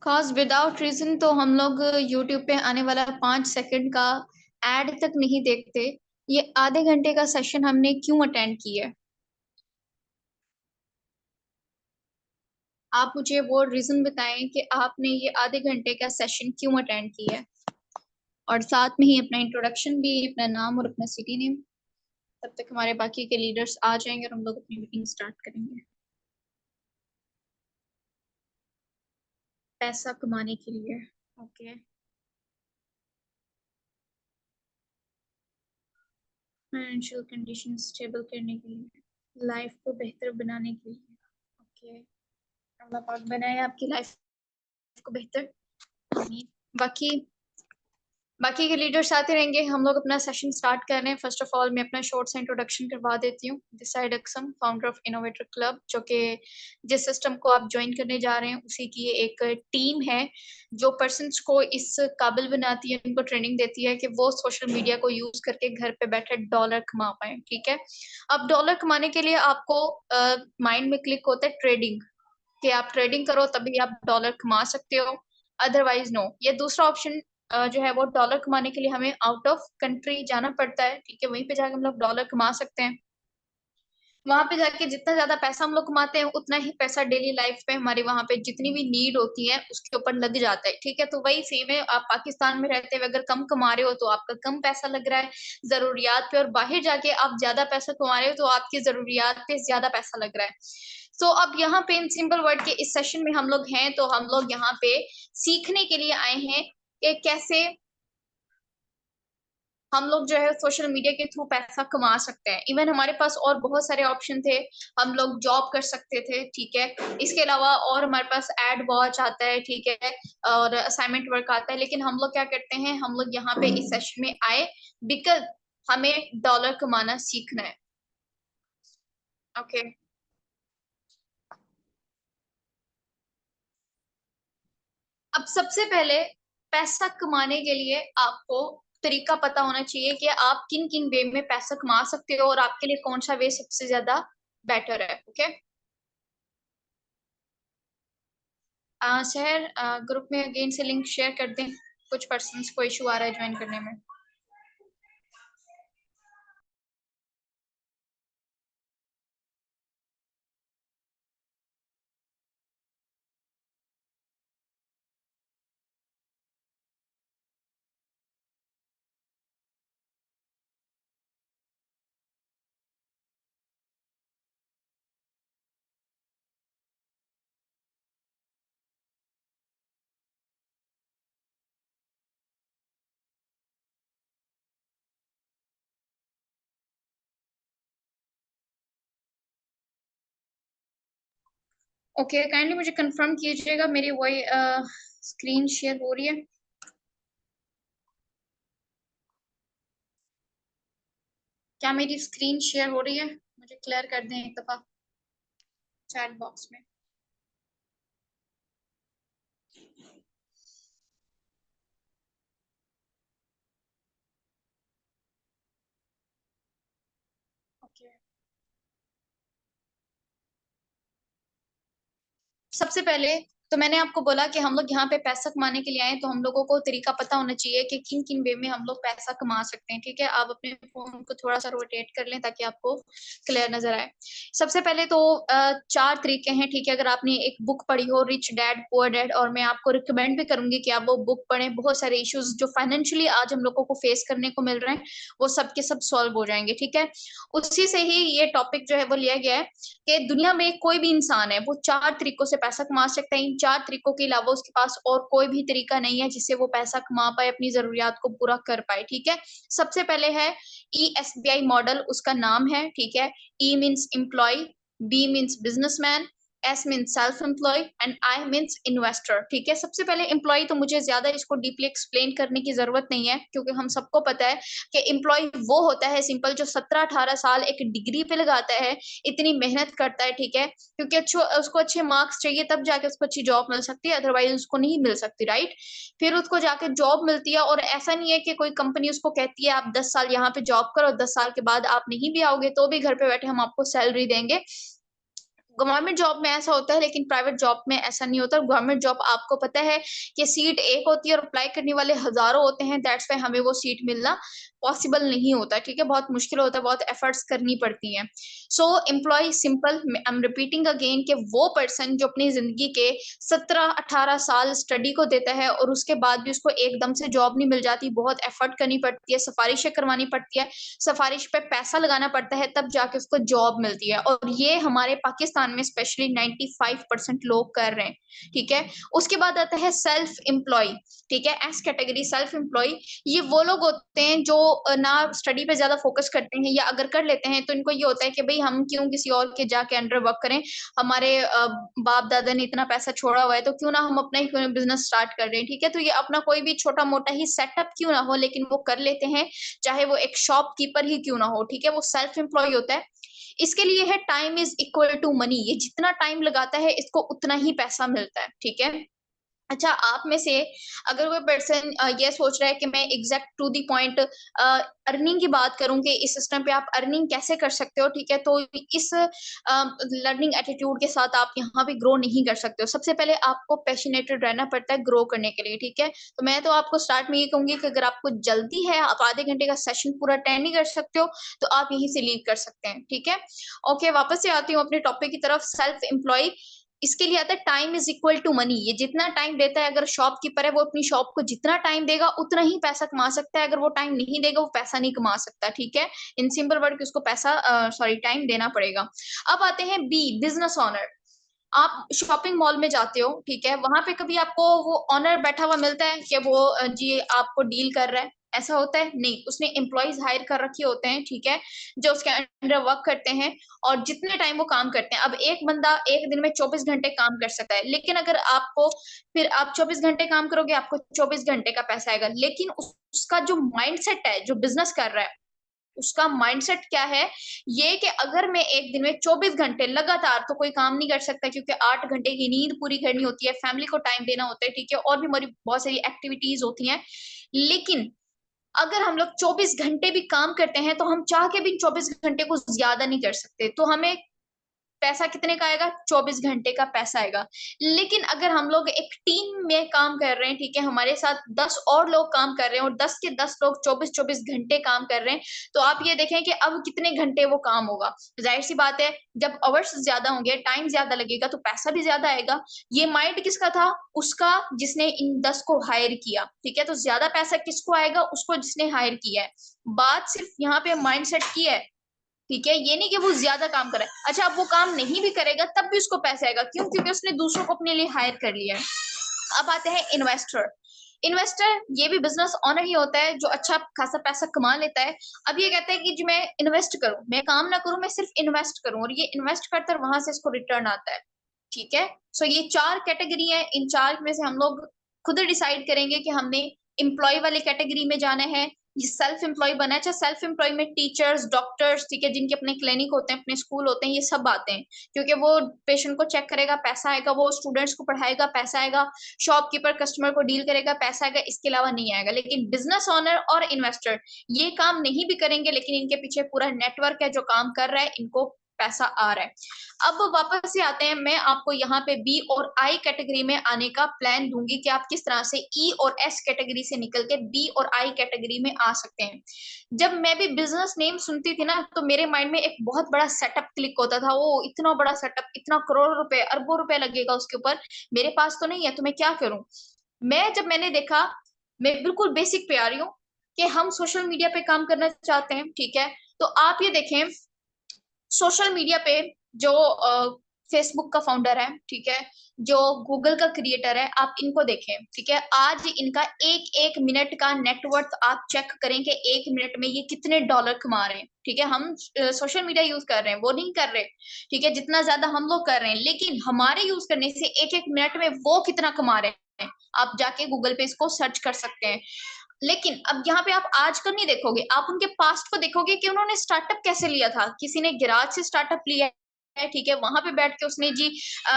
Cause without reason तो हम लोग यूट्यूब पे आने वाला 5 सेकंड का एड तक नहीं देखते। ये आधे घंटे का सेशन हमने क्यों अटेंड किया है? आप मुझे वो रीजन बताएं कि आपने ये आधे घंटे का सेशन क्यों अटेंड किया है, और साथ में ही अपना इंट्रोडक्शन भी, अपना नाम और अपना सिटी नेम। तब तक हमारे बाकी के लीडर्स आ जाएंगे और हम लोग अपनी मीटिंग स्टार्ट करेंगे। पैसा कमाने के लिए। ओके। फाइनेंशियल कंडीशन स्टेबल करने के लिए, लाइफ को बेहतर बनाने के लिए। ओके। अल्लाह पाक बनाए आपकी लाइफ को बेहतर। आमीन। बाकी बाकी के लीडर्स आते रहेंगे। हम लोग अपना सेशन स्टार्ट कर रहे हैं। फर्स्ट ऑफ ऑल मैं अपना शॉर्ट सा इंट्रोडक्शन करवा देती हूँ। दिस साइड अक्सम, फाउंडर ऑफ इनोवेटर क्लब, जो कि जिस सिस्टम को आप ज्वाइन करने जा रहे हैं उसी की एक टीम है जो पर्सन्स को इस काबिल बनाती है, उनको ट्रेनिंग देती है कि वो सोशल मीडिया को यूज करके घर पे बैठे डॉलर कमा पाए। ठीक है। अब डॉलर कमाने के लिए आपको माइंड में क्लिक होता है ट्रेडिंग, कि आप ट्रेडिंग करो तभी आप डॉलर कमा सकते हो, अदरवाइज नो। ये दूसरा ऑप्शन जो है वो डॉलर कमाने के लिए हमें आउट ऑफ कंट्री जाना पड़ता है। ठीक है, वहीं पे जाके हम लोग डॉलर कमा सकते हैं। वहां पे जाके जितना ज्यादा पैसा हम लोग कमाते हैं उतना ही पैसा डेली लाइफ में हमारी वहां पे जितनी भी नीड होती है उसके ऊपर लग जाता है। ठीक है, तो वही सेम है। आप पाकिस्तान में रहते हुए अगर कम कमा रहे हो तो आपका कम पैसा लग रहा है जरूरियात पे, और बाहर जाके आप ज्यादा पैसा कमा रहे हो तो आपकी जरूरियात पे ज्यादा पैसा लग रहा है। सो अब यहाँ पे इन सिंपल वर्ड के इस सेशन में हम लोग हैं, तो हम लोग यहाँ पे सीखने के लिए आए हैं कि कैसे हम लोग जो है सोशल मीडिया के थ्रू पैसा कमा सकते हैं। इवन हमारे पास और बहुत सारे ऑप्शन थे। हम लोग जॉब कर सकते थे, ठीक है। इसके अलावा और हमारे पास एड वॉच आता है, ठीक है, और असाइनमेंट वर्क आता है। लेकिन हम लोग क्या करते हैं, हम लोग यहाँ पे इस सेशन में आए बिकॉज हमें डॉलर कमाना सीखना है। ओके। अब सबसे पहले पैसा कमाने के लिए आपको तरीका पता होना चाहिए कि आप किन किन वे में पैसा कमा सकते हो और आपके लिए कौन सा वे सबसे ज्यादा बेटर है। ओके। शहर ग्रुप में अगेन से लिंक शेयर कर दें। कुछ पर्सन्स को इशू आ रहा है ज्वाइन करने में। ओके, काइंडली मुझे कंफर्म कीजिएगा मेरी वही स्क्रीन शेयर हो रही है। क्या मेरी स्क्रीन शेयर हो रही है? मुझे क्लियर कर दें एक दफा चैट बॉक्स में। ओके। सबसे पहले तो मैंने आपको बोला कि हम लोग यहाँ पे पैसा कमाने के लिए आए, तो हम लोगों को तरीका पता होना चाहिए कि किन किन वे में हम लोग पैसा कमा सकते हैं। ठीक है, आप अपने फोन को थोड़ा सा रोटेट कर लें ताकि आपको क्लियर नजर आए। सबसे पहले तो 4 तरीके हैं। ठीक है, अगर आपने एक बुक पढ़ी हो रिच डैड पुअर डैड, और मैं आपको रिकमेंड भी करूंगी कि आप वो बुक पढ़ें। बहुत सारे इश्यूज जो फाइनेंशियली आज हम लोगों को फेस करने को मिल रहे हैं वो सब के सब सॉल्व हो जाएंगे। ठीक है, उसी से ही ये टॉपिक जो है वो लिया गया है कि दुनिया में कोई भी इंसान है वो 4 तरीकों से पैसा कमा सकता है। इन 4 तरीकों के अलावा उसके पास और कोई भी तरीका नहीं है जिससे वो पैसा कमा पाए, अपनी जरूरियात को पूरा कर पाए। ठीक है, सबसे पहले है ESBI मॉडल, उसका नाम है। ठीक है, E means employ, B means businessman, S means self employ and I means investor. ठीक है, सबसे पहले एम्प्लॉय तो मुझे ज्यादा इसको डीपली एक्सप्लेन करने की जरूरत नहीं है, क्योंकि हम सबको पता है कि एम्प्लॉय वो होता है सिंपल जो 17-18 साल एक डिग्री पे लगाता है, इतनी मेहनत करता है। ठीक है, क्योंकि अच्छो उसको अच्छे मार्क्स चाहिए तब जाके उसको अच्छी जॉब मिल सकती है, अदरवाइज उसको नहीं मिल सकती। राइट, फिर उसको जाके जॉब मिलती है, और ऐसा नहीं है कि कोई कंपनी उसको कहती है आप 10 साल यहाँ पे जॉब करो, 10 साल के बाद आप नहीं भी आओगे तो भी घर पे बैठे हम आपको सैलरी देंगे। गवर्नमेंट जॉब में ऐसा होता है, लेकिन प्राइवेट जॉब में ऐसा नहीं होता। गवर्नमेंट जॉब आपको पता है कि सीट एक होती है और अप्लाई करने वाले हज़ारों होते हैं, दैट्स व्हाई हमें वो सीट मिलना पॉसिबल नहीं होता, ठीक है? बहुत मुश्किल होता है, बहुत एफर्ट्स करनी पड़ती हैं। So employee simple, I am repeating again, कि वो पर्सन जो अपनी ज़िंदगी के 17-18 साल स्टडी को देता है और उसके बाद भी उसको एकदम से जॉब नहीं मिल जाती, बहुत एफर्ट करनी पड़ती है, सिफ़ारिशें करवानी पड़ती है, सिफ़ारिश पे पैसा लगाना पड़ता है, तब जाके उसको जॉब मिलती है, और ये हमारे पाकिस्तान में स्पेशली 95% लोग कर रहे हैं, ठीक है? उसके बाद आता है सेल्फ एम्प्लॉयी, ठीक है? एस कैटेगरी सेल्फ एम्प्लॉयी, ये वो लोग होते हैं जो ना स्टडी पे ज़्यादा फ़ोकस करते हैं, या अगर कर लेते हैं तो इनको ये होता है कि भई हम क्यों किसी और के जाके अंडर वर्क करें, हमारे बाप-दादा ने इतना पैसा छोड़ा हुआ है, तो क्यों ना हम अपना ही कोई बिज़नेस स्टार्ट कर दें, ठीक है? तो ये अपना कोई भी छोटा-मोटा ही सेटअप क्यों ना हो, लेकिन वो कर लेते हैं, चाहे वो एक शॉपकीपर ही क्यों ना हो, ठीक है? वो सेल्फ एम्प्लॉयी होता है। इसके लिए है time is equal to money, ये जितना टाइम लगाता है इसको उतना ही पैसा मिलता है, ठीक है? अच्छा, आप में से अगर कोई पर्सन ये सोच रहा है कि मैं exact to the point earning की बात करूँ कि इस सिस्टम पे आप अर्निंग कैसे कर सकते हो, ठीक है? तो इस लर्निंग एटीट्यूड के साथ आप यहाँ पे ग्रो नहीं कर सकते हो। सबसे पहले आपको पैशनेटेड रहना पड़ता है ग्रो करने के लिए, ठीक है? तो मैं तो आपको स्टार्ट में ये कहूँगी कि अगर आपको जल्दी है, आप आधे घंटे का सेशन पूरा अटेंड नहीं कर सकते हो, तो आप यहीं से लीव कर सकते हैं, ठीक है? ओके, वापस से आती हूँ अपने टॉपिक की तरफ, सेल्फ एम्प्लॉयी। इसके लिए आता है time is equal to money, ये जितना टाइम देता है, अगर शॉपकीपर है वो अपनी शॉप को जितना टाइम देगा उतना ही पैसा कमा सकता है, अगर वो टाइम नहीं देगा वो पैसा नहीं कमा सकता, ठीक है? इन सिंपल वर्ड कि उसको पैसा सॉरी टाइम देना पड़ेगा। अब आते हैं बी, बिज़नेस ओनर। आप शॉपिंग मॉल में जाते हो, ठीक है? वहाँ पे कभी आपको वो ओनर बैठा हुआ मिलता है कि वो जी आपको डील कर रहा है, ऐसा होता है? नहीं, उसने एम्प्लॉइज़ हायर कर रखे होते हैं, ठीक है? जो उसके अंडर वर्क करते हैं और जितने टाइम वो काम करते हैं। अब एक बंदा एक दिन में 24 घंटे काम कर सकता है, लेकिन अगर आपको फिर आप 24 घंटे काम करोगे, आपको 24 घंटे का पैसा आएगा, लेकिन उसका जो माइंडसेट है, जो बिज़नेस कर रहा है, उसका माइंडसेट क्या है, ये कि अगर मैं एक दिन में 24 घंटे लगातार तो कोई काम नहीं कर सकता, क्योंकि 8 घंटे की नींद पूरी करनी होती है, फैमिली को टाइम देना होता है, ठीक है? और भी हमारी बहुत सारी एक्टिविटीज़ होती हैं। लेकिन अगर हम लोग 24 घंटे भी काम करते हैं, तो हम चाह के भी 24 घंटे को ज़्यादा नहीं कर सकते। तो हमें पैसा कितने का आएगा? 24 घंटे का पैसा आएगा। लेकिन अगर हम लोग एक टीम में काम कर रहे हैं, ठीक है? हमारे साथ 10 और लोग काम कर रहे हैं और 10 के 10 लोग 24-24 घंटे काम कर रहे हैं, तो आप ये देखें कि अब कितने घंटे वो काम होगा। ज़ाहिर-सी बात है, जब आवर्स ज़्यादा होंगे, टाइम ज़्यादा लगेगा, तो पैसा भी ज़्यादा आएगा। ये माइंड किसका था? उसका, जिसने इन 10 को हायर किया, ठीक है? तो ज़्यादा पैसा किसको आएगा? उसको जिसने हायर किया है। बात सिर्फ यहाँ पे माइंडसेट की है। ठीक है? ये नहीं कि वो ज़्यादा काम कर रहा है। अच्छा, अब वो काम नहीं भी करेगा तब भी उसको पैसे आएगा, क्यों? क्योंकि उसने दूसरों को अपने लिए हायर कर लिया है। अब आते हैं इन्वेस्टर। इन्वेस्टर ये भी बिज़नेस ओनर ही होता है जो अच्छा खासा पैसा कमा लेता है। अब ये कहता है कि जी मैं इन्वेस्ट करूँ, मैं काम ना करूँ, मैं सिर्फ़ इन्वेस्ट करूँ, और ये इन्वेस्ट करता है और वहाँ से इसको रिटर्न आता है। ठीक है? सो ये 4 कैटेगरी हैं, इन 4 में से हम लोग खुद डिसाइड करेंगे कि हमने एम्प्लॉयी वाली कैटेगरी में जाना है, ये सेल्फ एम्प्लॉयी बना है। अच्छा, सेल्फ एम्प्लॉयी में टीचर्स, डॉक्टर्स, ठीक है, जिनके अपने क्लिनिक होते हैं, अपने स्कूल होते हैं, ये सब आते हैं। क्योंकि वो पेशेंट को चेक करेगा, पैसा आएगा, वो स्टूडेंट्स को पढ़ाएगा, पैसा आएगा, शॉपकीपर कस्टमर को डील करेगा, पैसा आएगा, इसके अलावा नहीं आएगा। लेकिन बिज़नेस ओनर और इन्वेस्टर ये काम नहीं भी करेंगे, लेकिन इनके पीछे पूरा नेटवर्क है जो काम कर रहा है, इनको पैसा आ रहा है। अब वापस से आते हैं, मैं आपको यहाँ पे बी और आई कैटेगरी में आने का प्लान दूँगी कि आप किस तरह से ई और एस कैटेगरी से निकल के बी और आई कैटेगरी में आ सकते हैं। जब मैं भी बिज़नेस नेम सुनती थी ना, तो मेरे माइंड में एक बहुत बड़ा सेटअप क्लिक होता था। ओह! इतना बड़ा सेटअप, इतना करोड़ों रुपए, अरबों रुपए लगेगा उसके ऊपर, मेरे पास तो नहीं है, तो मैं क्या करूँ? जब मैंने देखा, मैं बिल्कुल बेसिक पे आ रही हूँ कि हम सोशल मीडिया पे काम करना चाहते हैं, ठीक है? तो आप ये देखें, सोशल मीडिया पे जो फेसबुक का फाउंडर है, ठीक है? जो गूगल का क्रिएटर है, आप इनको देखें, ठीक है? आज इनका 1-1 मिनट का नेटवर्थ आप चेक करें कि 1 मिनट में ये कितने डॉलर कमा रहे हैं, ठीक है? हम सोशल मीडिया यूज़ कर रहे हैं, वो नहीं कर रहे, ठीक है? जितना ज़्यादा हम लोग कर रहे हैं, लेकिन हमारे यूज़ करने से 1-1 मिनट में वो कितना कमा रहे हैं, आप जाके गूगल पे इसको सर्च कर सकते हैं। लेकिन अब यहाँ पे आप आजकल नहीं देखोगे, आप उनके पास्ट को देखोगे कि उन्होंने स्टार्टअप कैसे लिया था। किसी ने गैराज से स्टार्टअप लिया है, ठीक है? वहाँ पे बैठ के उसने जी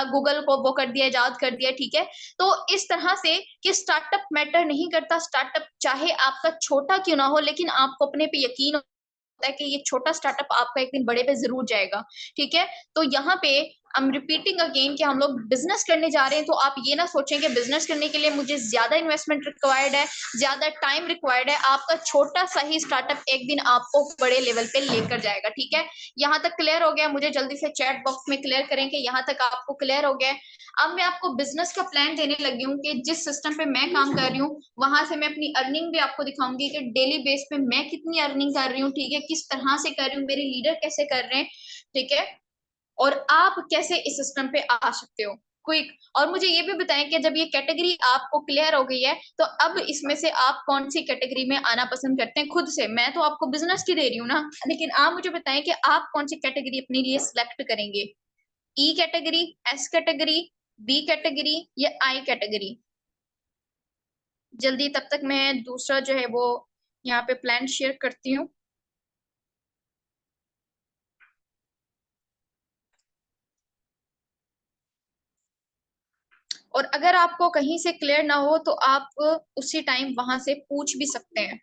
गूगल को वो कर दिया, इजाद कर दिया, ठीक है? तो इस तरह से कि स्टार्टअप मैटर नहीं करता, स्टार्टअप चाहे आपका छोटा क्यों ना हो, लेकिन आपको अपने पे यकीन होता है कि ये छोटा स्टार्टअप आपका एक दिन बड़े पे ज़रूर जाएगा, ठीक है? तो यहाँ पे आई एम रिपीटिंग अगेन कि हम लोग बिजनेस करने जा रहे हैं, तो आप ये ना सोचें कि बिजनेस करने के लिए मुझे ज्यादा इन्वेस्टमेंट रिक्वायर्ड है, ज्यादा टाइम रिक्वायर्ड है। आपका छोटा सा ही स्टार्टअप एक दिन आपको बड़े लेवल पे लेकर जाएगा। ठीक है, यहाँ तक क्लियर हो गया? मुझे जल्दी से चैट बॉक्स में क्लियर करें कि यहाँ तक आपको क्लियर हो गया है। अब मैं आपको बिजनेस का प्लान देने लगी हूँ कि जिस सिस्टम पे मैं काम कर रही हूँ वहां से मैं अपनी अर्निंग भी आपको दिखाऊंगी कि डेली बेस पे मैं कितनी अर्निंग कर रही हूँ। ठीक है, किस तरह से कर रही हूँ, मेरे लीडर कैसे कर रहे हैं। ठीक है, और आप कैसे इस सिस्टम पे आ सकते हो क्विक। और मुझे ये भी बताएं कि जब ये कैटेगरी आपको क्लियर हो गई है तो अब इसमें से आप कौन सी कैटेगरी में आना पसंद करते हैं खुद से। मैं तो आपको बिजनेस की दे रही हूँ ना, लेकिन आप मुझे बताएं कि आप कौन सी कैटेगरी अपने लिए सिलेक्ट करेंगे। E category, S category, B category या आई कैटेगरी। जल्दी, तब तक मैं दूसरा जो है वो यहाँ पे प्लान शेयर करती हूँ। और अगर आपको कहीं से क्लियर ना हो तो आप उसी टाइम वहां से पूछ भी सकते हैं।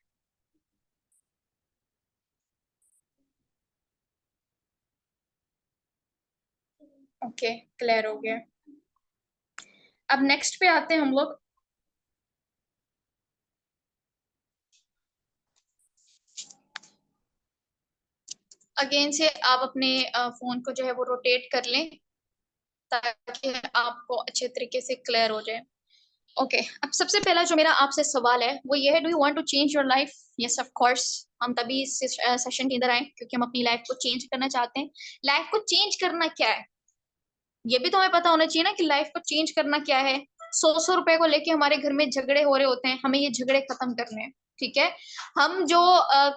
ओके, क्लियर हो गया। अब नेक्स्ट पे आते हैं हम लोग। अगेन से आप अपने फोन को जो है वो रोटेट कर लें ताकि आपको अच्छे तरीके से क्लियर हो जाए। ओके, अब सबसे पहला जो मेरा आपसे सवाल है वो ये है, do you want to change your life? Yes of course. हम तभी इस सेशन के अंदर आए क्योंकि हम अपनी लाइफ को चेंज करना चाहते हैं। लाइफ को चेंज करना क्या है ये भी तो हमें पता होना चाहिए ना, कि लाइफ को चेंज करना क्या है। 100 रुपए को लेके हमारे घर में झगड़े हो रहे होते हैं, हमें ये झगड़े खत्म करने हैं। ठीक है, हम जो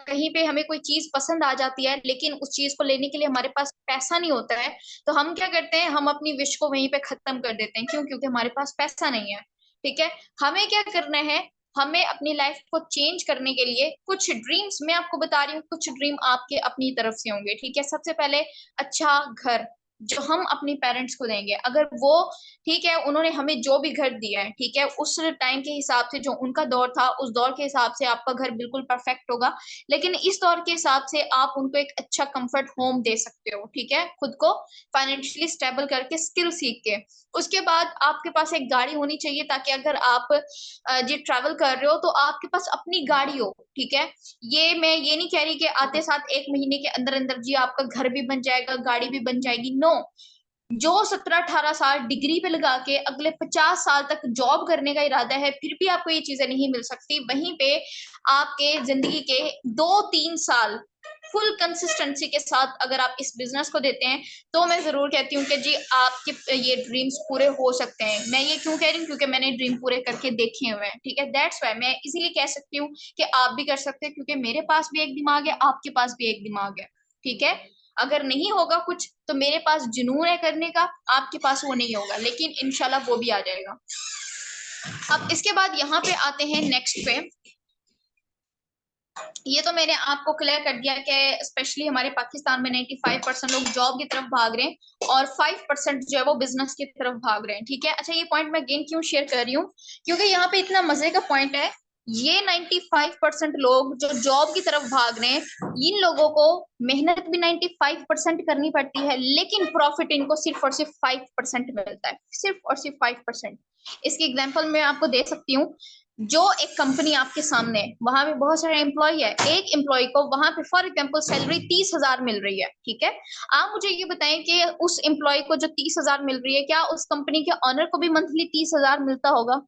कहीं पे हमें कोई चीज पसंद आ जाती है लेकिन उस चीज को लेने के लिए हमारे पास पैसा नहीं होता है, तो हम क्या करते हैं, हम अपनी विश को वहीं पे खत्म कर देते हैं। क्यों? क्योंकि हमारे पास पैसा नहीं है। ठीक है, हमें क्या करना है, हमें अपनी लाइफ को चेंज करने के लिए कुछ ड्रीम्स मैं आपको बता रही हूँ, कुछ ड्रीम आपके अपनी तरफ से होंगे। ठीक है, सबसे पहले अच्छा घर जो हम अपनी पेरेंट्स को देंगे। अगर वो, ठीक है, उन्होंने हमें जो भी घर दिया है, ठीक है, उस टाइम के हिसाब से जो उनका दौर था उस दौर के हिसाब से आपका घर बिल्कुल परफेक्ट होगा। लेकिन इस दौर के हिसाब से आप उनको एक अच्छा कंफर्ट होम दे सकते हो। ठीक है, खुद को फाइनेंशियली स्टेबल करके, स्किल सीख के। उसके बाद आपके पास एक गाड़ी होनी चाहिए ताकि अगर आप जी ट्रैवल कर रहे हो तो आपके पास अपनी गाड़ी हो। ठीक है, ये मैं ये नहीं कह रही कि आते साथ 1 महीने के अंदर अंदर जी आपका घर भी बन जाएगा, गाड़ी भी बन जाएगी। नो, जो 17-18 साल डिग्री पे लगा के अगले 50 साल तक जॉब करने का इरादा है, फिर भी आपको ये चीजें नहीं मिल सकती, वहीं पे आपके जिंदगी के 2-3 साल फुल कंसिस्टेंसी के साथ अगर आप इस बिजनेस को देते हैं तो मैं जरूर कहती हूँ कि जी आपके ये ड्रीम्स पूरे हो सकते हैं। मैं ये क्यों कह रही हूँ, क्योंकि मैंने ड्रीम पूरे करके देखे हुए हैं। ठीक है, दैट्स वाई मैं इसीलिए कह सकती हूँ कि आप भी कर सकते हैं, क्योंकि मेरे पास भी एक दिमाग है, आपके पास भी एक दिमाग है। ठीक है, अगर नहीं होगा कुछ तो मेरे पास जुनून है करने का, आपके पास वो नहीं होगा, लेकिन इंशाल्लाह वो भी आ जाएगा। अब इसके बाद यहाँ पे आते हैं नेक्स्ट पे। ये तो मैंने आपको क्लियर कर दिया कि स्पेशली हमारे पाकिस्तान में 95% लोग जॉब की तरफ भाग रहे हैं और 5% जो है वो बिजनेस की तरफ भाग रहे हैं। ठीक है, अच्छा ये पॉइंट मैं अगेन क्यों शेयर कर रही हूँ, क्योंकि यहाँ पे इतना मजे का पॉइंट है। ये 95% लोग जो जॉब की तरफ भाग रहे हैं, इन लोगों को मेहनत भी 95% करनी पड़ती है, लेकिन प्रॉफिट इनको सिर्फ और सिर्फ 5% मिलता है, सिर्फ और सिर्फ 5%। इसकी एग्जाम्पल मैं आपको दे सकती हूँ। जो एक कंपनी आपके सामने है, वहां पे बहुत सारे एम्प्लॉय है, एक एम्प्लॉय को वहां पे फॉर एग्जाम्पल सैलरी 30,000 मिल रही है। ठीक है, आप मुझे ये बताएं कि उस एम्प्लॉय को जो 30,000 मिल रही है, क्या उस कंपनी के ऑनर को भी मंथली 30,000 मिलता होगा?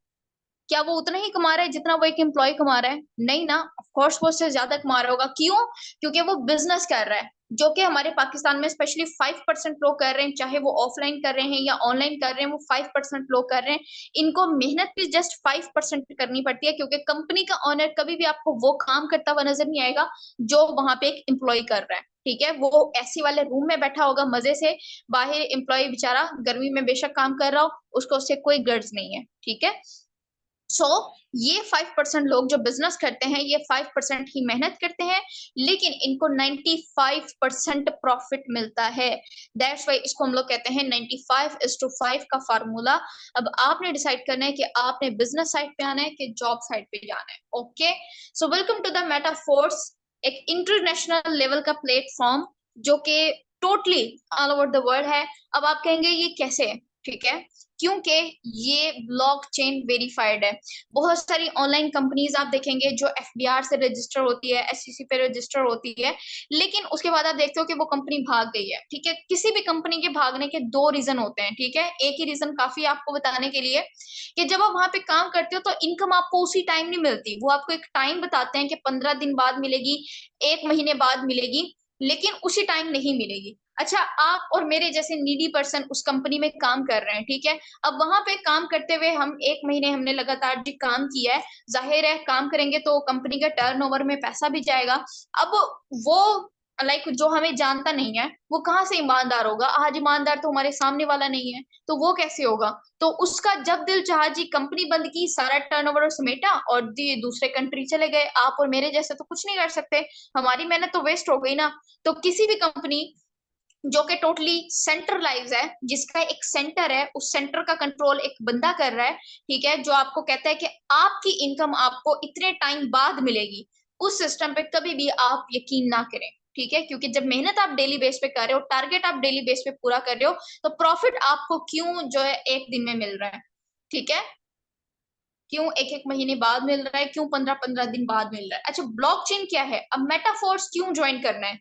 क्या वो उतना ही कमा रहा है जितना वो एक एम्प्लॉय कमा रहा है? नहीं ना, ऑफ कोर्स वो उससे ज्यादा कमा रहा होगा। क्यों? क्योंकि वो बिजनेस कर रहा है, जो कि हमारे पाकिस्तान में स्पेशली 5% लोग कर रहे हैं, चाहे वो ऑफलाइन कर रहे हैं या ऑनलाइन कर रहे हैं, वो 5% लोग कर रहे हैं। इनको मेहनत भी जस्ट 5% करनी पड़ती है, क्योंकि कंपनी का ऑनर कभी भी आपको वो काम करता हुआ नजर नहीं आएगा जो वहां पे एक एम्प्लॉय कर रहा है। ठीक है, वो एसी वाले रूम में बैठा होगा मजे से, बाहर एम्प्लॉय बेचारा गर्मी में बेशक काम कर रहा हो, उसको उससे कोई गर्ज नहीं है। ठीक है, सो ये 5% लोग जो बिजनेस करते हैं, ये 5% ही मेहनत करते हैं, लेकिन इनको 95% प्रॉफिट मिलता है। दैट्स वाई इसको हम लोग कहते हैं 95:5 का फार्मूला। अब आपने डिसाइड करना है कि आपने बिजनेस साइड पे आना है कि जॉब साइड पे जाना है। Okay, so welcome to the Metaforce, एक इंटरनेशनल लेवल का प्लेटफॉर्म जो कि totally all over the world है। अब आप कहेंगे ये कैसे है, ठीक है, क्योंकि ये ब्लॉकचेन वेरीफाइड है। बहुत सारी ऑनलाइन कंपनीज आप देखेंगे जो एफबीआर से रजिस्टर होती है, एसईसी पे रजिस्टर होती है, लेकिन उसके बाद आप देखते हो कि वो कंपनी भाग गई है, ठीक है। किसी भी कंपनी के भागने के दो रीजन होते हैं, ठीक है। एक ही रीजन काफी आपको बताने के लिए कि जब आप वहां पे काम करते हो तो इनकम आपको उसी टाइम नहीं मिलती। वो आपको एक टाइम बताते हैं कि 15 दिन बाद मिलेगी, 1 महीने बाद मिलेगी, लेकिन उसी टाइम नहीं मिलेगी। अच्छा, आप और मेरे जैसे नीडी पर्सन उस कंपनी में काम कर रहे हैं, ठीक है। अब वहां पे काम करते हुए हम 1 महीने हमने लगातार जी काम किया है, जाहिर है काम करेंगे तो कंपनी के टर्नओवर में पैसा भी जाएगा। अब वो लाइक जो हमें जानता नहीं है वो कहाँ से ईमानदार होगा? आज ईमानदार तो हमारे सामने वाला नहीं है, तो वो कैसे होगा? तो उसका जब दिल चाहा जी कंपनी बंद की, सारा टर्नओवर समेटा और दूसरे कंट्री चले गए। आप और मेरे जैसे तो कुछ नहीं कर सकते, हमारी मेहनत तो वेस्ट हो गई ना। तो किसी भी कंपनी जो कि टोटली सेंट्रलाइज है, जिसका एक सेंटर है, उस सेंटर का कंट्रोल एक बंदा कर रहा है, ठीक है, जो आपको कहता है कि आपकी इनकम आपको इतने टाइम बाद मिलेगी, उस सिस्टम पे कभी भी आप यकीन ना करें, ठीक है। क्योंकि जब मेहनत आप डेली बेस पे कर रहे हो, टारगेट आप डेली बेस पे पूरा कर रहे हो, तो प्रॉफिट आपको क्यों जो है एक दिन में मिल रहा है, ठीक है, क्यों एक एक महीने बाद मिल रहा है, क्यों 15-15 दिन बाद मिल रहा है। अच्छा, ब्लॉकचेन क्या है? अब मेटाफोर्स क्यों ज्वाइन करना है?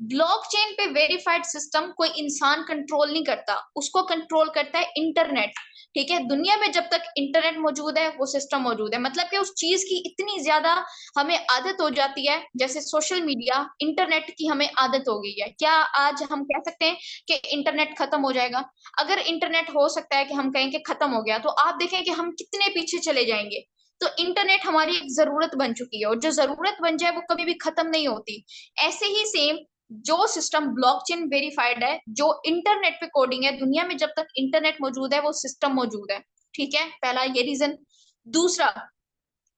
ब्लॉकचेन पे वेरीफाइड सिस्टम कोई इंसान कंट्रोल नहीं करता, उसको कंट्रोल करता है इंटरनेट, ठीक है। दुनिया में जब तक इंटरनेट मौजूद है वो सिस्टम मौजूद है। मतलब कि उस चीज की इतनी ज्यादा हमें आदत हो जाती है, जैसे सोशल मीडिया, इंटरनेट की हमें आदत हो गई है। क्या आज हम कह सकते हैं कि इंटरनेट खत्म हो जाएगा? अगर इंटरनेट हो सकता है कि हम कहें कि खत्म हो गया, तो आप देखें कि हम कितने पीछे चले जाएंगे। तो इंटरनेट हमारी एक जरूरत बन चुकी है, और जो जरूरत बन जाए वो कभी भी खत्म नहीं होती। ऐसे ही सेम जो सिस्टम ब्लॉकचेन वेरीफाइड है, जो इंटरनेट पे कोडिंग है, दुनिया में जब तक इंटरनेट मौजूद है वो सिस्टम मौजूद है, ठीक है। पहला ये रीजन। दूसरा,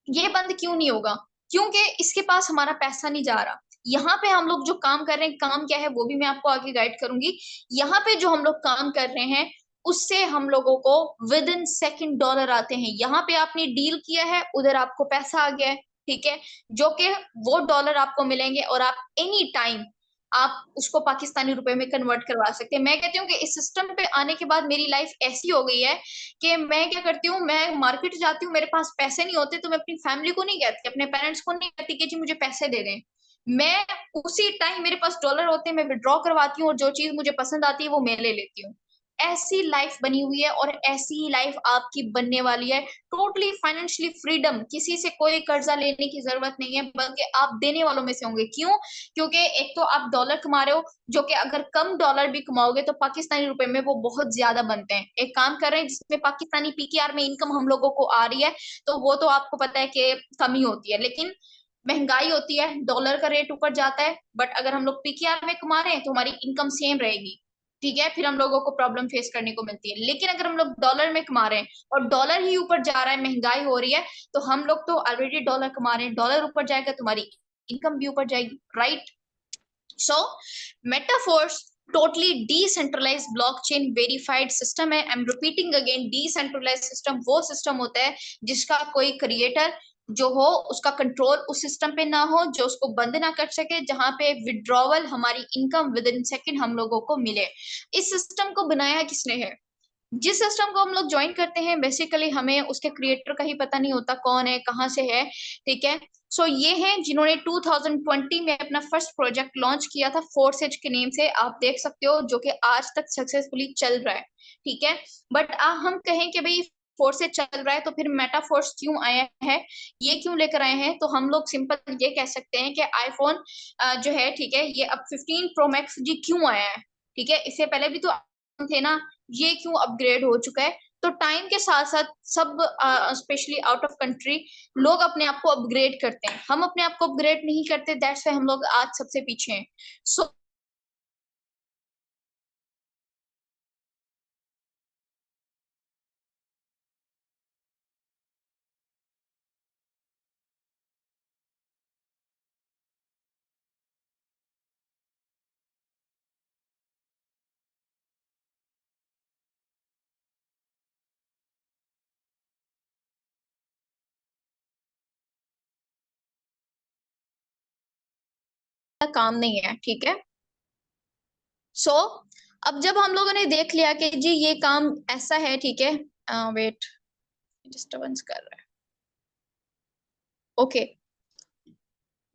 ये बंद क्यों नहीं होगा? क्योंकि इसके पास हमारा पैसा नहीं जा रहा। यहाँ पे हम लोग जो काम कर रहे हैं, काम क्या है वो भी मैं आपको आगे गाइड करूंगी। यहाँ पे जो हम लोग काम कर रहे हैं उससे हम लोगों को विद इन सेकेंड डॉलर आते हैं। यहाँ पे आपने डील किया है, उधर आपको पैसा आ गया है, ठीक है, जो कि वो डॉलर आपको मिलेंगे और आप एनी टाइम आप उसको पाकिस्तानी रुपए में कन्वर्ट करवा सकते हैं। मैं कहती हूँ कि इस सिस्टम पे आने के बाद मेरी लाइफ ऐसी हो गई है कि मैं क्या करती हूँ, मैं मार्केट जाती हूँ, मेरे पास पैसे नहीं होते तो मैं अपनी फैमिली को नहीं कहती, अपने पेरेंट्स को नहीं कहती कि जी मुझे पैसे दे दें। मैं उसी टाइम मेरे पास डॉलर होते हैं, मैं विड्रॉ करवाती हूँ और जो चीज मुझे पसंद आती है वो मैं ले लेती हूँ। ऐसी लाइफ बनी हुई है और ऐसी ही लाइफ आपकी बनने वाली है। टोटली फाइनेंशियली फ्रीडम, किसी से कोई कर्जा लेने की जरूरत नहीं है, बल्कि आप देने वालों में से होंगे। क्यों? क्योंकि एक तो आप डॉलर कमा रहे हो, जो कि अगर कम डॉलर भी कमाओगे तो पाकिस्तानी रुपए में वो बहुत ज्यादा बनते हैं। एक काम कर रहे हैं जिसमें पाकिस्तानी पीकेआर में इनकम हम लोगों को आ रही है, तो वो तो आपको पता है कि कमी होती है, लेकिन महंगाई होती है, डॉलर का रेट ऊपर जाता है। बट अगर हम लोग पीकेआर में कमा रहे हैं तो हमारी इनकम सेम रहेगी, ठीक है, फिर हम लोगों को प्रॉब्लम फेस करने को मिलती है। लेकिन अगर हम लोग डॉलर में कमा रहे हैं और डॉलर ही ऊपर जा रहा है, महंगाई हो रही है, तो हम लोग तो ऑलरेडी डॉलर कमा रहे हैं, डॉलर ऊपर जाएगा तो हमारी इनकम भी ऊपर जाएगी, right? So, Metaforce totally decentralized blockchain verified system है। I'm repeating again, decentralized system वो सिस्टम होता है जिसका कोई क्रिएटर जो हो उसका कंट्रोल उस सिस्टम पे ना हो, जो उसको बंद ना कर सके, जहां पे विड्रॉवल हमारी इनकम विद इन सेकेंड हम लोगों को मिले। इस सिस्टम को बनाया किसने है? जिस सिस्टम को हम लोग ज्वाइन करते हैं, बेसिकली हमें उसके क्रिएटर का ही पता नहीं होता कौन है, कहाँ से है, ठीक है। सो ये हैं जिन्होंने 2020 में अपना फर्स्ट प्रोजेक्ट लॉन्च किया था, फोर्सेज के नेम से, आप देख सकते हो, जो कि आज तक सक्सेसफुली चल रहा है, ठीक है। बट हम कहें कि भाई फोर्सेज चल रहा है तो फिर मेटाफोर्स क्यों आया है, ये क्यों लेकर आए हैं? तो हम लोग सिंपल ये कह सकते हैं कि आईफोन जो है, ठीक है, ये अब 15 प्रो मैक्स जी क्यों आया है, ठीक है, इससे पहले भी तो थे ना, ये क्यों अपग्रेड हो चुका है? तो टाइम के साथ साथ सब स्पेशली आउट ऑफ कंट्री लोग अपने आप को अपग्रेड करते हैं, हम अपने आप को अपग्रेड नहीं करते, दैट्स व्हाई हम लोग आज सबसे पीछे हैं। सो काम नहीं है, ठीक है। सो अब जब हम लोगों ने देख लिया कि जी ये काम ऐसा है, ठीक है, वेट, डिस्टर्बेंस कर रहा है, ओके,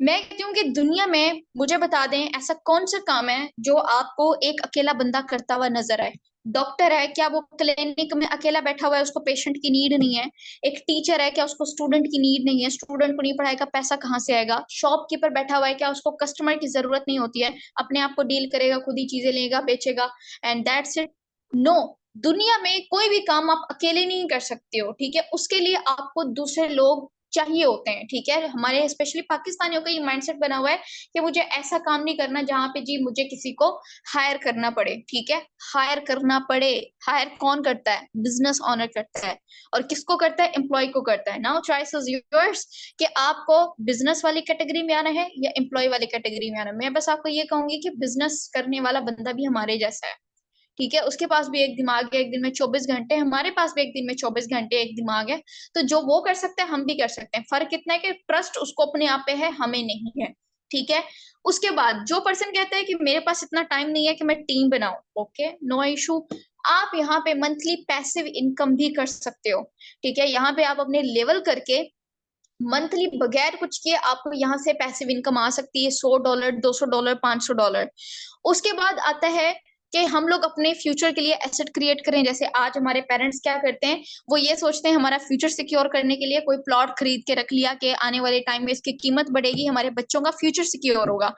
मैं कहती हूँ कि दुनिया में मुझे बता दें ऐसा कौन सा काम है जो आपको एक अकेला बंदा करता हुआ नजर आए। डॉक्टर है, क्या वो क्लिनिक में अकेला बैठा हुआ है, उसको पेशेंट की नीड नहीं है। एक टीचर है, क्या उसको स्टूडेंट की नीड नहीं है, स्टूडेंट को नहीं पढ़ाएगा, पैसा कहाँ से आएगा। शॉपकीपर बैठा हुआ है, क्या उसको कस्टमर की जरूरत नहीं होती है, अपने आप को डील करेगा, खुद ही चीजें लेगा, बेचेगा, एंड दैट्स इट। नो, दुनिया में कोई भी काम आप अकेले नहीं कर सकते हो, ठीक है, उसके लिए आपको दूसरे लोग चाहिए होते हैं, ठीक है। हमारे स्पेशली पाकिस्तानियों का ये माइंडसेट बना हुआ है कि मुझे ऐसा काम नहीं करना जहां पे जी मुझे किसी को हायर करना पड़े, ठीक है। हायर करना पड़े, हायर कौन करता है? बिजनेस ओनर करता है। और किसको करता है? एम्प्लॉय को करता है। नाउ चॉइस इज योर्स कि आपको बिजनेस वाली कैटेगरी में आना है या एम्प्लॉय वाली कैटेगरी में आना है। मैं बस आपको ये कहूंगी कि बिजनेस करने वाला बंदा भी हमारे जैसा है, ठीक है। उसके पास भी एक दिमाग है, एक दिन में 24 घंटे, हमारे पास भी एक दिन में 24 घंटे एक दिमाग है। तो जो वो कर सकते हैं हम भी कर सकते हैं। फर्क इतना है कि ट्रस्ट उसको अपने आप पे है, हमें नहीं है, ठीक है। उसके बाद जो पर्सन कहता है कि मेरे पास इतना टाइम नहीं है कि मैं टीम बनाऊं, ओके, नो इशू। आप यहाँ पे मंथली पैसिव इनकम भी कर सकते हो, ठीक है। यहाँ पे आप अपने लेवल करके मंथली बगैर कुछ किए आपको यहाँ से पैसिव इनकम आ सकती है, $100, $200, $500। उसके बाद आता है कि हम लोग अपने फ्यूचर के लिए एसेट क्रिएट करें। जैसे आज हमारे पेरेंट्स क्या करते हैं, वो ये सोचते हैं हमारा फ्यूचर सिक्योर करने के लिए कोई प्लॉट खरीद के रख लिया कि आने वाले टाइम में इसकी कीमत बढ़ेगी, हमारे बच्चों का फ्यूचर सिक्योर होगा।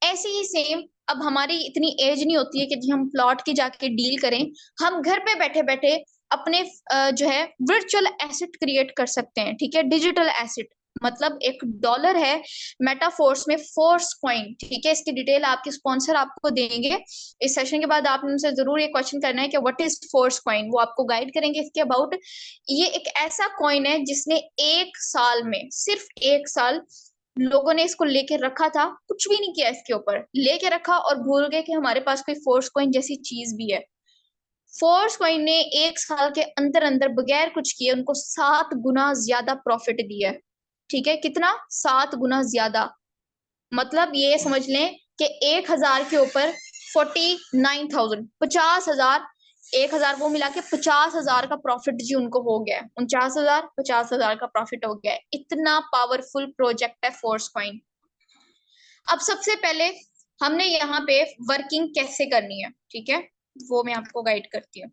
ऐसे ही सेम अब हमारी इतनी एज नहीं होती है कि जी हम प्लॉट की जाके डील करें। हम घर पे बैठे बैठे अपने जो है वर्चुअल एसेट क्रिएट कर सकते हैं, ठीक है, डिजिटल एसेट। मतलब एक डॉलर है मेटाफोर्स में फोर्स कॉइन, ठीक है। इसकी डिटेल आपके स्पॉन्सर आपको देंगे। इस सेशन के बाद आपने उनसे जरूर ये क्वेश्चन करना है कि व्हाट इज फोर्स कॉइन, वो आपको गाइड करेंगे इसके अबाउट। ये एक ऐसा कॉइन है जिसने एक साल में, सिर्फ एक साल, लोगों ने इसको लेके रखा था, कुछ भी नहीं किया इसके ऊपर, लेके रखा और भूल गए कि हमारे पास कोई फोर्स कॉइन जैसी चीज भी है। फोर्स कॉइन ने एक साल के अंदर अंदर बगैर कुछ किए उनको 7 गुना ज्यादा प्रॉफिट दिया है, ठीक है। कितना? 7 गुना ज्यादा। मतलब ये समझ लें कि 1,000 के ऊपर 49,000, 50,000, 1,000 वो मिला के 50,000 का प्रॉफिट जी उनको हो गया है। 49,000, 50,000 का प्रॉफिट हो गया है। इतना पावरफुल प्रोजेक्ट है फोर्स कॉइन। अब सबसे पहले हमने यहाँ पे वर्किंग कैसे करनी है, ठीक है, वो मैं आपको गाइड करती हूँ।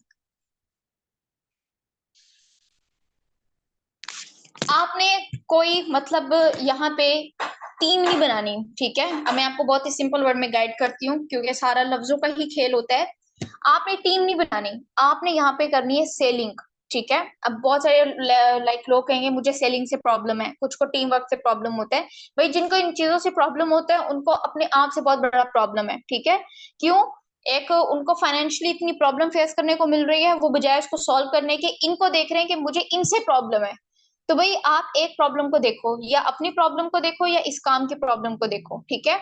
आपने कोई मतलब यहाँ पे टीम नहीं बनानी, ठीक है। अब मैं आपको बहुत ही सिंपल वर्ड में गाइड करती हूँ क्योंकि सारा लफ्जों का ही खेल होता है। आपने टीम नहीं बनानी, आपने यहाँ पे करनी है सेलिंग, ठीक है। अब बहुत सारे लाइक लोग कहेंगे मुझे सेलिंग से प्रॉब्लम है, कुछ को टीम वर्क से प्रॉब्लम होता है। भाई जिनको इन चीजों से प्रॉब्लम होता है उनको अपने आप से बहुत बड़ा प्रॉब्लम है, ठीक है। क्यों? एक उनको फाइनेंशियली इतनी प्रॉब्लम फेस करने को मिल रही है, वो बजाय उसको सॉल्व करने के इनको देख रहे हैं कि मुझे इनसे प्रॉब्लम है। तो भाई आप एक प्रॉब्लम को देखो, या अपनी प्रॉब्लम को देखो या इस काम की प्रॉब्लम को देखो, ठीक है।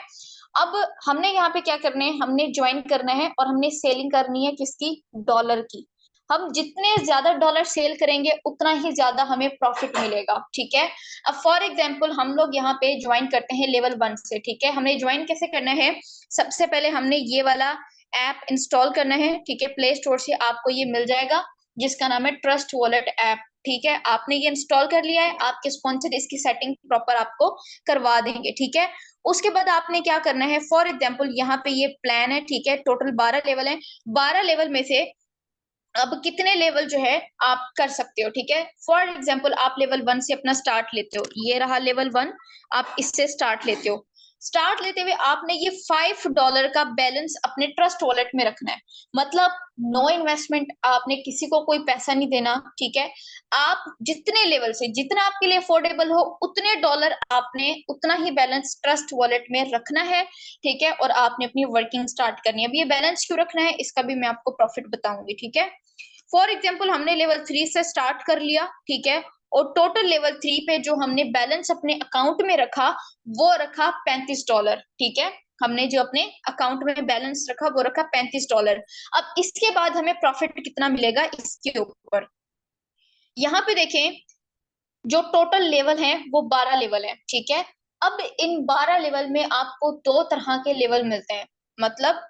अब हमने यहाँ पे क्या करना है, हमने ज्वाइन करना है और हमने सेलिंग करनी है किसकी? डॉलर की। हम जितने ज्यादा डॉलर सेल करेंगे उतना ही ज्यादा हमें प्रॉफिट मिलेगा, ठीक है। अब फॉर एग्जांपल हम लोग यहाँ पे ज्वाइन करते हैं लेवल 1 से, ठीक है। हमने ज्वाइन कैसे करना है? सबसे पहले हमने ये वाला ऐप इंस्टॉल करना है, ठीक है। प्ले स्टोर से आपको ये मिल जाएगा जिसका नाम है ट्रस्ट वॉलेट ऐप, ठीक है। आपने ये इंस्टॉल कर लिया है, आपके स्पॉन्सर इसकी सेटिंग प्रॉपर आपको करवा देंगे, ठीक है। उसके बाद आपने क्या करना है, फॉर एग्जाम्पल यहाँ पे ये प्लान है, ठीक है। टोटल 12 लेवल है, 12 लेवल में से अब कितने लेवल जो है आप कर सकते हो, ठीक है। फॉर एग्जाम्पल आप लेवल 1 से अपना स्टार्ट लेते हो, ये रहा लेवल 1, आप इससे स्टार्ट लेते हो। स्टार्ट लेते हुए आपने ये $5 का बैलेंस अपने ट्रस्ट वॉलेट में रखना है। मतलब नो इन्वेस्टमेंट, आपने किसी को कोई पैसा नहीं देना, ठीक है। आप जितने लेवल से जितना आपके लिए अफोर्डेबल हो उतने डॉलर आपने उतना ही बैलेंस ट्रस्ट वॉलेट में रखना है, ठीक है। और आपने अपनी वर्किंग स्टार्ट करनी है। अब ये बैलेंस क्यों रखना है इसका भी मैं आपको प्रॉफिट बताऊंगी, ठीक है। फॉर एग्जाम्पल हमने लेवल 3 से स्टार्ट कर लिया, ठीक है। और टोटल लेवल 3 पे जो हमने बैलेंस अपने अकाउंट में रखा वो रखा $35, ठीक है। हमने जो अपने अकाउंट में बैलेंस रखा वो रखा $35। अब इसके बाद हमें प्रॉफिट कितना मिलेगा इसके ऊपर, यहाँ पे देखें। जो टोटल लेवल है वो 12 लेवल है, ठीक है। अब इन 12 लेवल में आपको 2 तरह के लेवल मिलते हैं। मतलब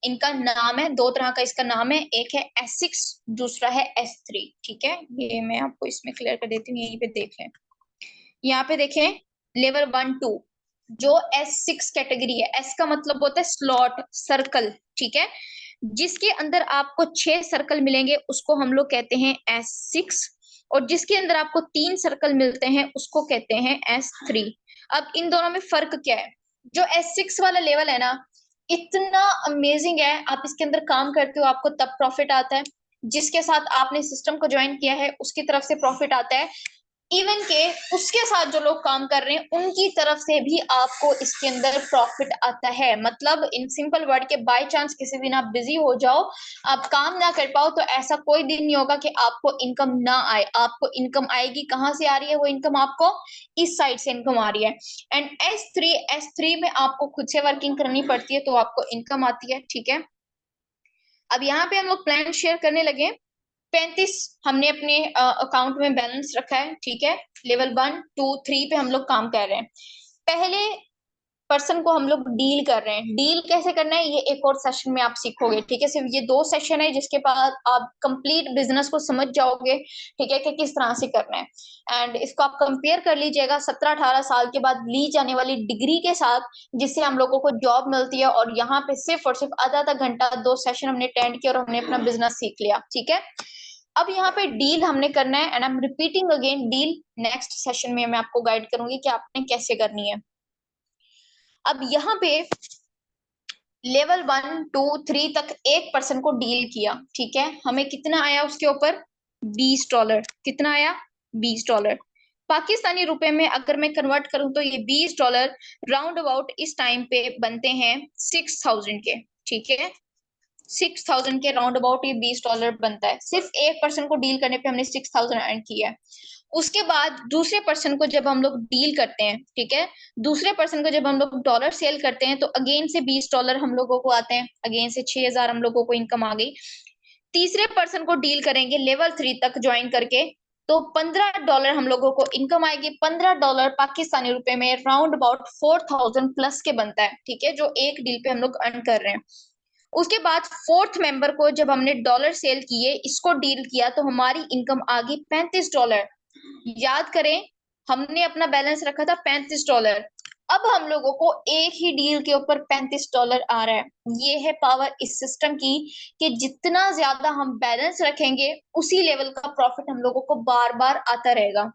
इनका नाम है, दो तरह का इसका नाम है, एक है S6, दूसरा है S3। ठीक है, ये मैं आपको इसमें क्लियर कर देती हूँ, यहीं पे देख लें। यहाँ पे देखें लेवल 1-2 जो S6 कैटेगरी है, S का मतलब होता है स्लॉट, सर्कल। ठीक है, जिसके अंदर आपको 6 सर्कल मिलेंगे उसको हम लोग कहते हैं S6, और जिसके अंदर आपको 3 सर्कल मिलते हैं उसको कहते हैं S3। अब इन दोनों में फर्क क्या है? जो S6 वाला लेवल है ना, इतना अमेजिंग है, आप इसके अंदर काम करते हो आपको तब प्रॉफिट आता है, जिसके साथ आपने सिस्टम को ज्वाइन किया है उसकी तरफ से प्रॉफिट आता है, इवन के उसके साथ जो लोग काम कर रहे हैं उनकी तरफ से भी आपको इसके अंदर प्रॉफिट आता है। मतलब इन सिंपल वर्ड के, बाय चांस किसी दिन आप बिजी हो जाओ, आप काम ना कर पाओ, तो ऐसा कोई दिन नहीं होगा कि आपको इनकम ना आए। आपको इनकम आएगी, कहाँ से आ रही है वो इनकम? आपको इस साइड से इनकम आ रही है। एंड S3 में आपको खुद से वर्किंग करनी पड़ती है तो आपको इनकम आती है। ठीक है, अब यहाँ पे हम लोग प्लान शेयर करने लगे। 35 हमने अपने अकाउंट में बैलेंस रखा है। ठीक है, लेवल 1-2-3 पे हम लोग काम कर रहे हैं। पहले पर्सन को हम लोग डील कर रहे हैं। डील कैसे करना है ये एक और सेशन में आप सीखोगे। ठीक है, सिर्फ ये 2 सेशन है जिसके बाद आप कंप्लीट बिजनेस को समझ जाओगे। ठीक है, कि किस तरह से करना है। एंड इसको आप कंपेयर कर लीजिएगा 17-18 साल के बाद ली जाने वाली डिग्री के साथ, जिससे हम लोगों को जॉब मिलती है। और यहाँ पे सिर्फ और सिर्फ आधा घंटा 2 सेशन हमने अटेंड किया और हमने अपना बिजनेस सीख लिया। ठीक है, अब यहाँ पे डील हमने करना है, and I am repeating again, deal next session में मैं आपको गाइड करूंगी कि आपने कैसे करनी है। अब यहाँ पे लेवल 1-2-3 तक एक पर्सन को डील किया। ठीक है, हमें कितना आया उसके ऊपर? $20। कितना आया? $20। पाकिस्तानी रुपए में अगर मैं कन्वर्ट करूं तो ये $20 राउंड अबाउट इस टाइम पे बनते हैं 6000 के। ठीक है, 6000 के राउंड अबाउट ये $20 बनता है। सिर्फ एक पर्सन को डील करने पे हमने 6000 अर्न किया है। उसके बाद दूसरे पर्सन को जब हम लोग डील करते हैं, ठीक है, दूसरे पर्सन को जब हम लोग डॉलर सेल करते हैं तो अगेन से $20 हम लोगों को आते हैं, अगेन से 6000 हम लोगों को इनकम आ गई। तीसरे पर्सन को डील करेंगे लेवल 3 तक ज्वाइन करके तो $15 हम लोगों को इनकम आएगी। $15 पाकिस्तानी रुपए में राउंड अबाउट 4000 प्लस के बनता है। ठीक है, जो एक डील पे हम लोग अर्न कर रहे हैं। उसके बाद फोर्थ मेंबर को जब हमने डॉलर सेल किए, इसको डील किया, तो हमारी इनकम आ गई $35। याद करें, हमने अपना बैलेंस रखा था $35। अब हम लोगों को एक ही डील के ऊपर $35 आ रहा है। ये है पावर इस सिस्टम की, कि जितना ज्यादा हम बैलेंस रखेंगे उसी लेवल का प्रॉफिट हम लोगों को बार बार आता रहेगा।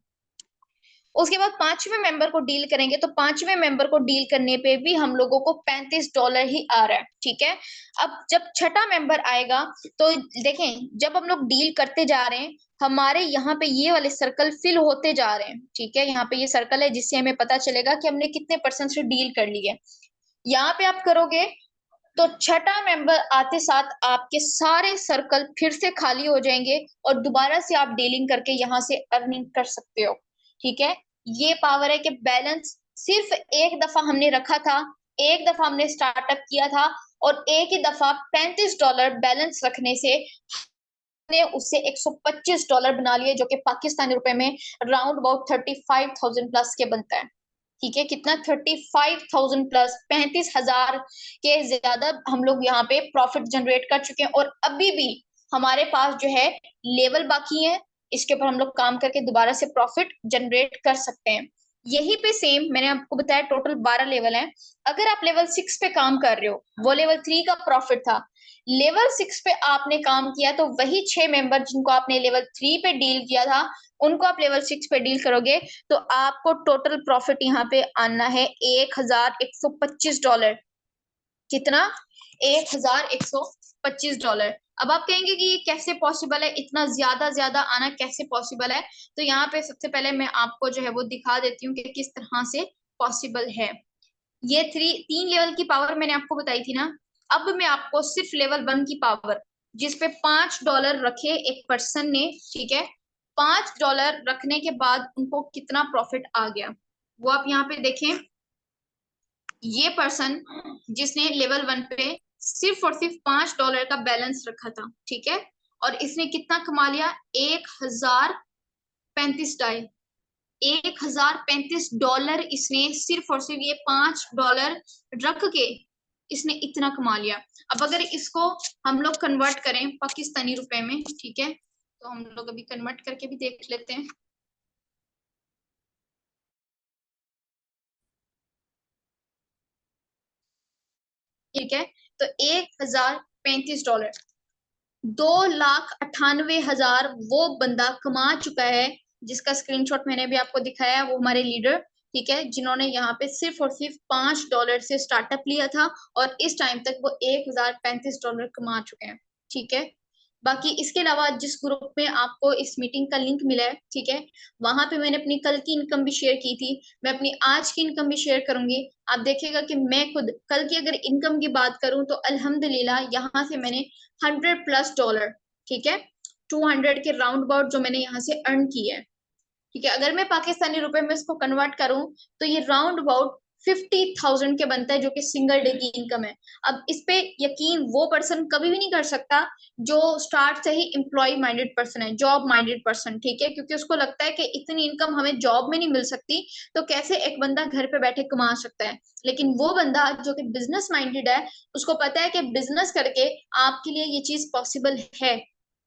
उसके बाद पांचवें मेंबर को डील करेंगे तो पांचवें मेंबर को डील करने पे भी हम लोगों को $35 ही आ रहा है। ठीक है, अब जब छठा मेंबर आएगा तो देखें, जब हम लोग डील करते जा रहे हैं हमारे यहाँ पे ये वाले सर्कल फिल होते जा रहे हैं। ठीक है, यहाँ पे ये सर्कल है जिससे हमें पता चलेगा कि हमने कितने परसेंट से डील कर ली है। यहाँ पे आप करोगे तो छठा मेंबर आते साथ आपके सारे सर्कल फिर से खाली हो जाएंगे और दोबारा से आप डीलिंग करके यहाँ से अर्निंग कर सकते हो। ठीक है, ये पावर है कि बैलेंस सिर्फ एक दफा हमने रखा था, एक दफा हमने स्टार्टअप किया था, और एक ही दफा $35 बैलेंस रखने से ने उससे $125 बना लिए, जो कि पाकिस्तानी रुपए में राउंड अबाउट 35,000 प्लस के बनता है। ठीक है, कितना? 35,000 प्लस, 35,000 के ज्यादा हम लोग यहाँ पे प्रॉफिट जनरेट कर चुके हैं। और अभी भी हमारे पास जो है लेवल बाकी है, इसके ऊपर हम लोग काम करके दोबारा से प्रॉफिट जनरेट कर सकते हैं। यही पे सेम मैंने आपको बताया टोटल 12 लेवल हैं। अगर आप लेवल 6 पे काम कर रहे हो, वो लेवल 3 का प्रॉफिट था, लेवल 6 पे आपने काम किया तो वही 6 मेंबर जिनको आपने लेवल 3 पे डील किया था उनको आप लेवल 6 पे डील करोगे तो आपको टोटल प्रॉफिट यहाँ पे आना है $1125। कितना? $1125। अब आप कहेंगे कि ये कैसे पॉसिबल है, इतना ज्यादा आना कैसे पॉसिबल है? तो यहाँ पे सबसे पहले मैं आपको जो है वो दिखा देती हूँ कि किस तरह से पॉसिबल है। ये 3 लेवल की पावर मैंने आपको बताई थी ना। अब मैं आपको सिर्फ लेवल 1 की पावर, जिसपे $5 रखे एक पर्सन ने, ठीक है, $5 रखने के बाद उनको कितना प्रॉफिट आ गया वो आप यहाँ पे देखें। ये पर्सन जिसने लेवल 1 पे सिर्फ और सिर्फ $5 का बैलेंस रखा था, ठीक है, और इसने कितना कमा लिया? $1035। $1035 इसने सिर्फ और सिर्फ ये $5 रख के इसने इतना कमा लिया। अब अगर इसको हम लोग कन्वर्ट करें पाकिस्तानी रुपए में, ठीक है, तो हम लोग अभी कन्वर्ट करके भी देख लेते हैं। ठीक है, तो $1035, $2,98,000 वो बंदा कमा चुका है, जिसका स्क्रीनशॉट मैंने भी आपको दिखाया। वो हमारे लीडर, ठीक है, जिन्होंने यहाँ पे सिर्फ और सिर्फ $5 से स्टार्टअप लिया था और इस टाइम तक वो $1,035 कमा चुके हैं। ठीक है, बाकी इसके अलावा जिस ग्रुप में आपको इस मीटिंग का लिंक मिला है, ठीक है, वहां पे मैंने अपनी कल की इनकम भी शेयर की थी, मैं अपनी आज की इनकम भी शेयर करूंगी। आप देखिएगा कि मैं खुद कल की अगर इनकम की बात करूं तो अल्हम्दुलिल्लाह यहाँ से मैंने $100+, ठीक है, 200 के राउंड अबाउट जो मैंने यहाँ से अर्न की है। ठीक है, अगर मैं पाकिस्तानी रुपए में इसको कन्वर्ट करूं तो ये राउंड अबाउट 50,000 के बनता है, जो कि सिंगल डे की इनकम है। अब इस पे यकीन वो पर्सन कभी भी नहीं कर सकता जो स्टार्ट से ही एम्प्लॉय माइंडेड पर्सन है, जॉब माइंडेड पर्सन, ठीक है, क्योंकि उसको लगता है कि इतनी इनकम हमें जॉब में नहीं मिल सकती, तो कैसे एक बंदा घर पे बैठे कमा सकता है। लेकिन वो बंदा जो कि बिजनेस माइंडेड है, उसको पता है कि बिजनेस करके आपके लिए ये चीज पॉसिबल है।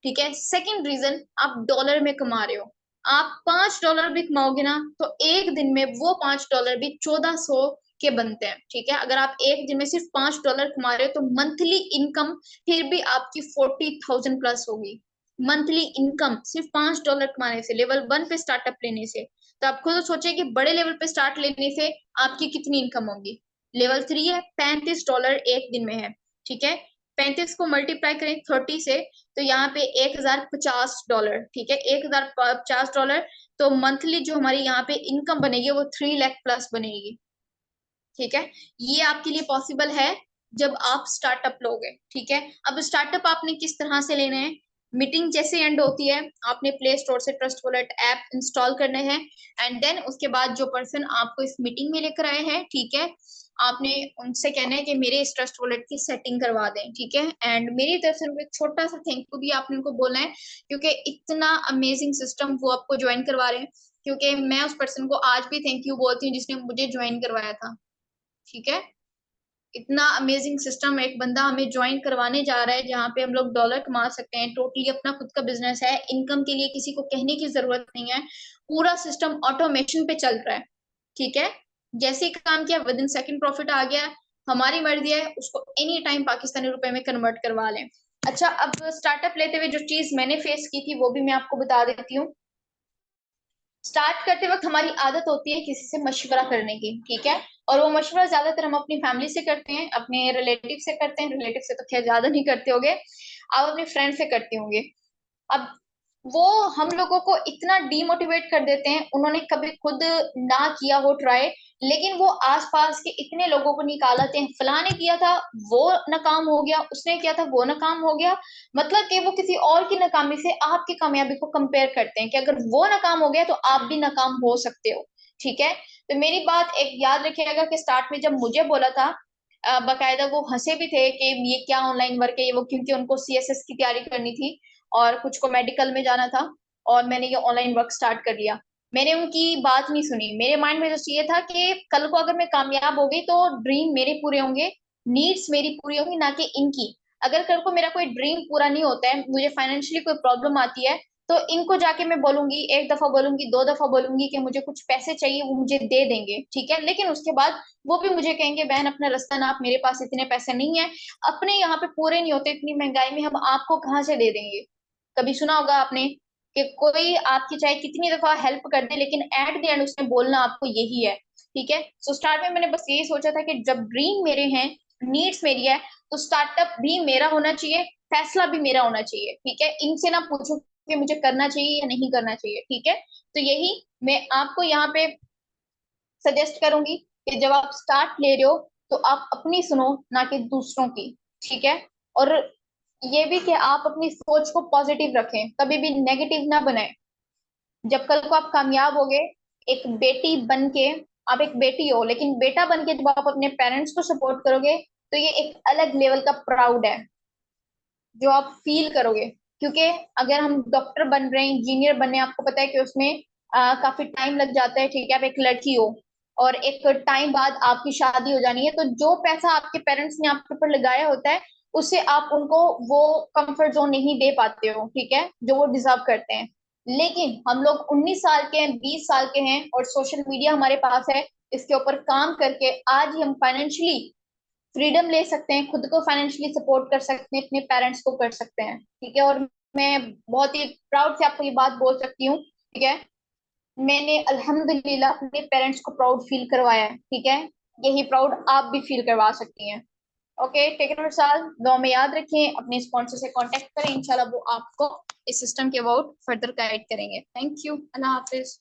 ठीक है, सेकेंड रीजन, आप डॉलर में कमा रहे हो। आप $5 भी कमाओगे ना तो एक दिन में वो $5 भी 1400 के बनते हैं। ठीक है, अगर आप एक दिन में सिर्फ $5 कमा रहे हो तो मंथली इनकम फिर भी आपकी 40,000 प्लस होगी। मंथली इनकम सिर्फ $5 कमाने से, लेवल 1 पे स्टार्टअप लेने से। तो आप खुद सोचिए कि बड़े लेवल पे स्टार्ट लेने से आपकी कितनी इनकम होगी। लेवल 3 है, $35 एक दिन में है। ठीक है, 35 को मल्टीप्लाई करें 30 से, तो यहाँ पे $1,050, ठीक है, $1,050, तो मंथली जो हमारी यहाँ पे इनकम बनेगी वो 3 लाख प्लस बनेगी। ठीक है, ये आपके लिए पॉसिबल है जब आप स्टार्टअप लोगे। ठीक है, अब स्टार्टअप आपने किस तरह से लेने हैं, मीटिंग जैसे एंड होती है, आपने प्ले स्टोर से ट्रस्ट वॉलेट ऐप इंस्टॉल करने हैं, एंड देन उसके बाद जो पर्सन आपको इस मीटिंग में लेकर आए हैं, ठीक है, आपने उनसे कहना है कि मेरे इस ट्रस्ट वॉलेट की सेटिंग करवा दें। ठीक है, एंड मेरी तरफ से उनको एक छोटा सा थैंक यू भी आपने उनको बोलना है, क्योंकि इतना अमेजिंग सिस्टम वो आपको ज्वाइन करवा रहे हैं। क्योंकि मैं उस पर्सन को आज भी थैंक यू बोलती हूँ जिसने मुझे ज्वाइन करवाया था। ठीक है, इतना अमेजिंग सिस्टम एक बंदा हमें ज्वाइन करवाने जा रहा है, जहाँ पे हम लोग डॉलर कमा सकते हैं, टोटली अपना खुद का बिजनेस है, इनकम के लिए किसी को कहने की जरूरत नहीं है, पूरा सिस्टम ऑटोमेशन पे चल रहा है। ठीक है, जैसे ही काम किया विद इन सेकंड प्रॉफिट आ गया। हमारी मर्जी है उसको एनी टाइम पाकिस्तानी रुपए में कन्वर्ट करवा लें। अच्छा, अब स्टार्टअप लेते हुए जो चीज मैंने फेस की थी वो भी मैं आपको बता देती हूँ। स्टार्ट करते वक्त हमारी आदत होती है किसी से मशवरा करने की, ठीक है, और वो मशवरा ज्यादातर हम अपनी फैमिली से करते हैं, अपने रिलेटिव से करते हैं, रिलेटिव से तो खैर ज्यादा नहीं करते होंगे, आप अपने फ्रेंड से करते होंगे। अब वो हम लोगों को इतना डीमोटिवेट कर देते हैं, उन्होंने कभी खुद ना किया हो ट्राई, लेकिन वो आसपास के इतने लोगों को निकाल आते हैं, फलाने किया था वो नाकाम हो गया, उसने किया था वो नाकाम हो गया। मतलब कि वो किसी और की नाकामी से आपकी कामयाबी को कंपेयर करते हैं कि अगर वो नाकाम हो गया तो आप भी नाकाम हो सकते हो। ठीक है, तो मेरी बात एक याद रखिएगा कि स्टार्ट में जब मुझे बोला था, बाकायदा वो हंसे भी थे कि ये क्या ऑनलाइन वर्क है ये वो, क्योंकि उनको सीएसएस की तैयारी करनी थी और कुछ को मेडिकल में जाना था, और मैंने ये ऑनलाइन वर्क स्टार्ट कर लिया। मैंने उनकी बात नहीं सुनी, मेरे माइंड में तो ये था कि कल को अगर मैं कामयाब हो गई तो ड्रीम मेरे पूरे होंगे, नीड्स मेरी पूरी होंगी, ना कि इनकी। अगर कल को मेरा कोई ड्रीम पूरा नहीं होता है, मुझे फाइनेंशियली कोई प्रॉब्लम आती है, तो इनको जाके मैं बोलूंगी, एक दफा बोलूंगी, दो दफा बोलूंगी कि मुझे कुछ पैसे चाहिए, वो मुझे दे देंगे। ठीक है, लेकिन उसके बाद वो भी मुझे कहेंगे बहन अपना रास्ता नाप, मेरे पास इतने पैसे नहीं है, अपने यहाँ पे पूरे नहीं होते, इतनी महंगाई में हम आपको कहाँ से दे देंगे। कभी सुना होगा आपने कि कोई आपकी चाहे कितनी दफा हेल्प कर दे, लेकिन एट द एंड उसने बोलना आपको यही है। ठीक है, सो स्टार्ट में मैंने बस यही सोचा था कि जब ड्रीम मेरे हैं, नीड्स मेरी है, तो स्टार्टअप भी मेरा होना चाहिए, फैसला भी मेरा होना चाहिए। ठीक है, इनसे ना पूछो कि मुझे करना चाहिए या नहीं करना चाहिए। ठीक है, तो यही मैं आपको यहाँ पे सजेस्ट करूंगी कि जब आप स्टार्ट ले रहे हो तो आप अपनी सुनो, ना कि दूसरों की। ठीक है, और ये भी कि आप अपनी सोच को पॉजिटिव रखें, कभी भी नेगेटिव ना बनाएं। जब कल को आप कामयाब होगे, एक बेटी बन के, आप एक बेटी हो लेकिन बेटा बन के जब आप अपने पेरेंट्स को सपोर्ट करोगे, तो ये एक अलग लेवल का प्राउड है जो आप फील करोगे। क्योंकि अगर हम डॉक्टर बन रहे हैं, इंजीनियर बन रहे हैं, आपको पता है कि उसमें काफी टाइम लग जाता है। ठीक है, आप एक लड़की हो और एक टाइम बाद आपकी शादी हो जानी है, तो जो पैसा आपके पेरेंट्स ने आपके ऊपर लगाया होता है उससे आप उनको वो कंफर्ट जोन नहीं दे पाते हो, ठीक है, जो वो डिजर्व करते हैं। लेकिन हम लोग 19 साल के हैं, 20 साल के हैं और सोशल मीडिया हमारे पास है, इसके ऊपर काम करके आज ही हम फाइनेंशियली फ्रीडम ले सकते हैं, खुद को फाइनेंशियली सपोर्ट कर सकते हैं, अपने पेरेंट्स को कर सकते हैं, ठीक है। और मैं बहुत ही प्राउड से आपको ये बात बोल सकती हूँ, ठीक है, मैंने अल्हम्दुलिल्लाह अपने पेरेंट्स को प्राउड फील करवाया है, ठीक है। यही प्राउड आप भी फील करवा सकती हैं। ओके, टेक केयर साल, दुआ में याद रखें, अपने स्पॉन्सर से कांटेक्ट करें, इंशाल्लाह वो आपको इस सिस्टम के अबाउट फर्दर गाइड करेंगे। Thank you, Allah Hafiz.